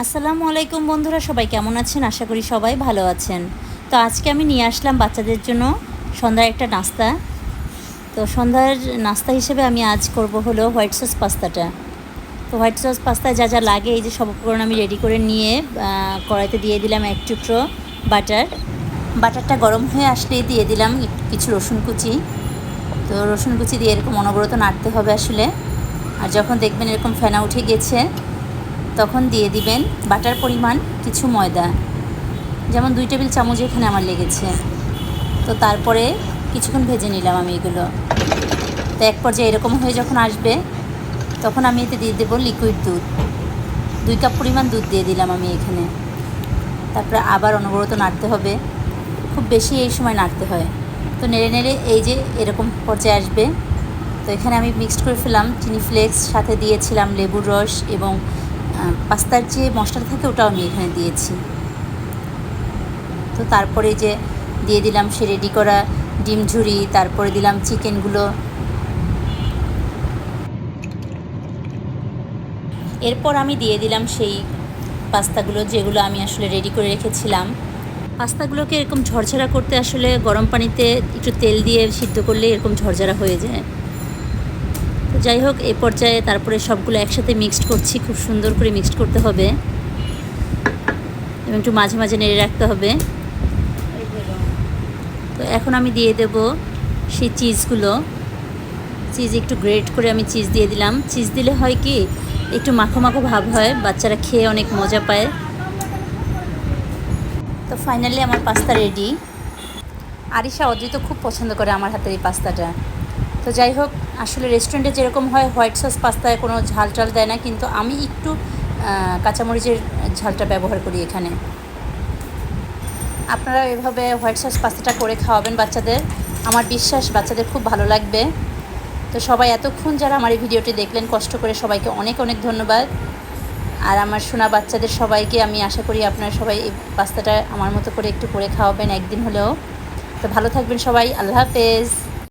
আসসালামু আলাইকুম বন্ধুরা, সবাই কেমন আছেন? আশা করি সবাই ভালো আছেন। তো আজকে আমি নিয়ে আসলাম বাচ্চাদের জন্য সন্ধ্যার একটা নাস্তা। তো সন্ধ্যার নাস্তা হিসেবে আমি আজ করব হলো হোয়াইট সস পাস্তাটা। তো হোয়াইট সস পাস্তায় যা যা লাগে এই যে সব উপকরণ আমি রেডি করে নিয়ে কড়াইতে দিয়ে দিলাম এক টুকরো বাটার। বাটারটা গরম হয়ে আসলেই দিয়ে দিলাম কিছু রসুন কুচি। তো রসুন কুচি দিয়ে এরকম অনবরত নাড়তে হবে আসলে। আর যখন দেখবেন এরকম ফেনা উঠে গেছে তখন দিয়ে দিবেন বাটার পরিমাণ কিছু ময়দা, যেমন 2 টেবিল চামচ এখানে আমার লেগেছে। তো তারপরে কিছুক্ষণ ভেজে নিলাম আমি এগুলো। তো এক পর্যায়ে এরকম হয়ে যখন আসবে তখন আমি এতে দিয়ে দেবো লিকুইড দুধ। 2 কাপ পরিমাণ দুধ দিয়ে দিলাম আমি এখানে। তারপরে আবার অনবরত নাড়তে হবে, খুব বেশি এই সময় নাড়তে হয়। তো নেড়ে নেড়ে এই যে এরকম পর্যায়ে আসবে। তো এখানে আমি মিক্সড করে ফেলাম চিনি ফ্লেক্স, সাথে দিয়েছিলাম লেবুর রস এবং পাস্তার যে মশলা থাকে ওটাও আমি এখানে দিয়েছি। তো তারপরে যে দিয়ে দিলাম সে রেডি করা ডিম ঝুরি, তারপরে দিলাম চিকেনগুলো। এরপর আমি দিয়ে দিলাম সেই পাস্তাগুলো যেগুলো আমি আসলে রেডি করে রেখেছিলাম। পাস্তাগুলোকে এরকম ঝরঝরা করতে আসলে গরম পানিতে একটু তেল দিয়ে সিদ্ধ করলে এরকম ঝরঝরা হয়ে যায়। তো যাই হোক, এই পর্যায়ে তারপরে সবগুলো একসাথে মিক্সড করছি, খুব সুন্দর করে মিক্সড করতে হবে এবং একটু মাঝে মাঝে নেড়ে রাখতে হবে। তো এখন আমি দিয়ে দেব সেই চিজগুলো। চিজ একটু গ্রেট করে আমি চিজ দিয়ে দিলাম। চিজ দিলে হয় কি, একটু মাখো মাখো ভাব হয়, বাচ্চারা খেয়ে অনেক মজা পায়। তো ফাইনালি আমার পাস্তা রেডি। আরিশা অদ্রিত খুব পছন্দ করে আমার হাতের এই পাস্তাটা। তো যাই হোক, আসলে রেস্টুরেন্টে যেরকম হয় হোয়াইট সস পাস্তায় কোনো ঝাল টাল দেয় না, কিন্তু আমি একটু কাঁচামরিচের ঝালটা ব্যবহার করি এখানে। আপনারা এভাবে হোয়াইট সস পাস্তাটা করে খাওয়াবেন বাচ্চাদের, আমার বিশ্বাস বাচ্চাদের খুব ভালো লাগবে। তো সবাই এতক্ষণ যারা আমার এই ভিডিওটি দেখলেন কষ্ট করে, সবাইকে অনেক অনেক ধন্যবাদ। আর আমার শোনা বাচ্চাদের সবাইকে আমি আশা করি আপনারা সবাই এই পাস্তাটা আমার মতো করে একটু করে খাওয়াবেন একদিন হলেও। তো ভালো থাকবেন সবাই, আল্লাহ হাফেজ।